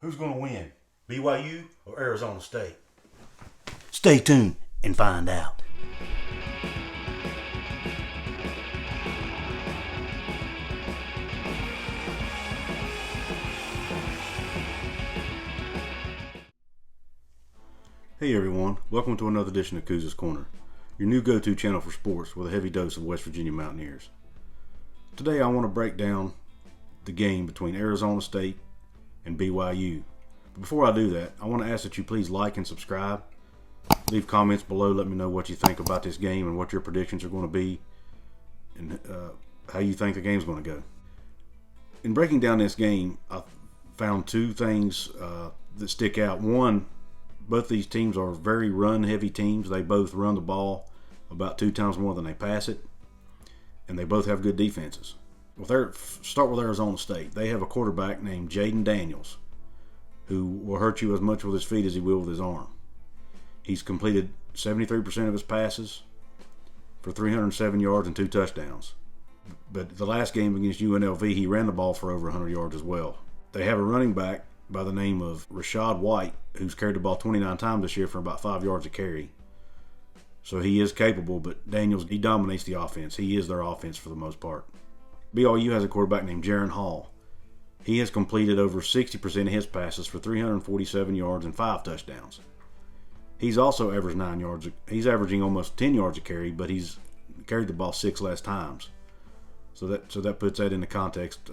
Who's going to win, BYU or Arizona State? Stay tuned and find out. Hey everyone, welcome to another edition of Cougars Corner, your new go-to channel for sports with a heavy dose of West Virginia Mountaineers. Today I want to break down the game between Arizona State and BYU. But before I do that, I want to ask that you please like and subscribe. Leave comments below, let me know what you think about this game and what your predictions are going to be and how you think the game's going to go. In breaking down this game, I found two things that stick out. One, both these teams are very run-heavy teams. They both run the ball about 2 times more than they pass it, and they both have good defenses. Start with Arizona State. They have a quarterback named Jaden Daniels who will hurt you as much with his feet as he will with his arm. He's completed 73% of his passes for 307 yards and 2 touchdowns. But the last game against UNLV, he ran the ball for over 100 yards as well. They have a running back by the name of Rashad White, who's carried the ball 29 times this year for about 5 yards a carry. So he is capable, but Daniels, he dominates the offense. He is their offense for the most part. BYU has a quarterback named Jaron Hall. He has completed over 60% of his passes for 347 yards and 5 touchdowns. He's also averaged 9 yards. He's averaging almost 10 yards a carry, but he's carried the ball 6 less times. So that puts that into context.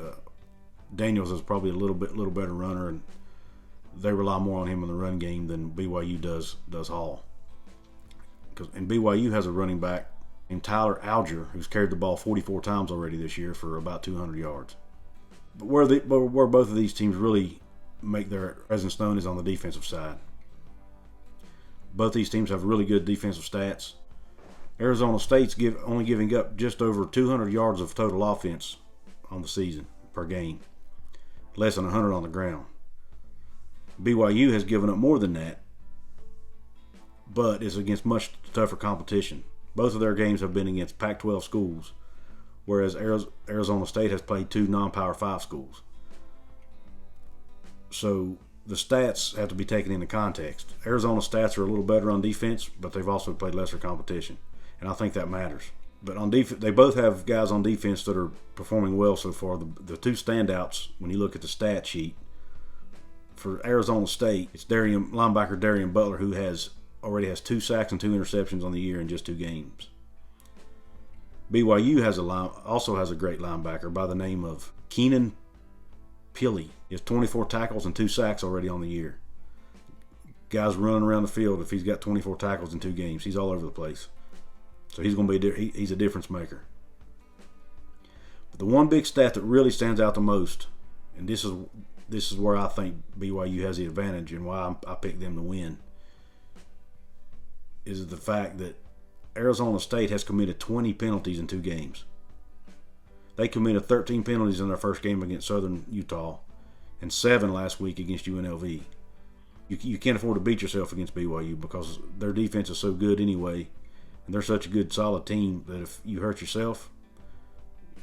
Daniels is probably a little better runner, and they rely more on him in the run game than BYU does Hall. And BYU has a running back named Tyler Alger, who's carried the ball 44 times already this year for about 200 yards. But where both of these teams really make their presence known is on the defensive side. Both these teams have really good defensive stats. Arizona State's only giving up just over 200 yards of total offense on the season per game, less than 100 on the ground. BYU has given up more than that, but is against much tougher competition. Both of their games have been against Pac-12 schools, whereas Arizona State has played 2 non-Power 5 schools. So the stats have to be taken into context. Arizona's stats are a little better on defense, but they've also played lesser competition, and I think that matters. But on defense, they both have guys on defense that are performing well so far. The 2 standouts, when you look at the stat sheet, for Arizona State, it's linebacker Darian Butler, who already has 2 sacks and 2 interceptions on the year in just 2 games. BYU also has a great linebacker by the name of Keenan Pili. He has 24 tackles and 2 sacks already on the year. Guy's running around the field. If he's got 24 tackles in 2 games, he's all over the place. So he's going to be he's a difference maker. But the one big stat that really stands out the most, and this is where I think BYU has the advantage and why I picked them to win, is the fact that Arizona State has committed 20 penalties in 2 games. They committed 13 penalties in their first game against Southern Utah and 7 last week against UNLV. You can't afford to beat yourself against BYU because their defense is so good anyway, and they're such a good, solid team that if you hurt yourself,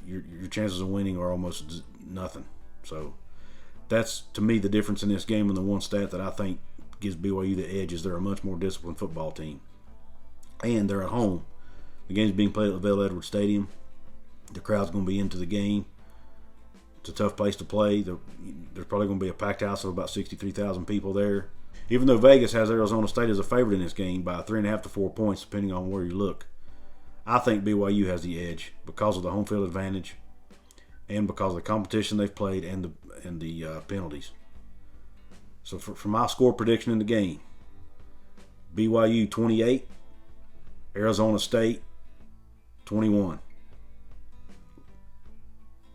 your chances of winning are almost nothing. So that's, to me, the difference in this game, and the one stat that I think gives BYU the edge is they're a much more disciplined football team. And they're at home. The game's being played at LaVell Edwards Stadium. The crowd's going to be into the game. It's a tough place to play. There's probably going to be a packed house of about 63,000 people there. Even though Vegas has Arizona State as a favorite in this game by 3.5 to 4 points, depending on where you look, I think BYU has the edge because of the home field advantage and because of the competition they've played and the penalties. So for my score prediction in the game, BYU 28, Arizona State 21.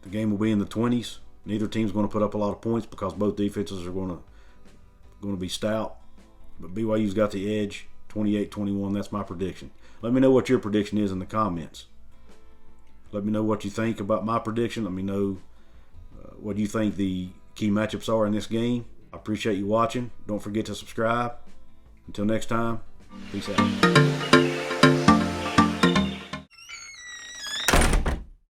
The game will be in the 20s. Neither team's going to put up a lot of points because both defenses are going to be stout. But BYU's got the edge, 28-21. That's my prediction. Let me know what your prediction is in the comments. Let me know what you think about my prediction. Let me know what you think the key matchups are in this game. I appreciate you watching. Don't forget to subscribe. Until next time, peace out.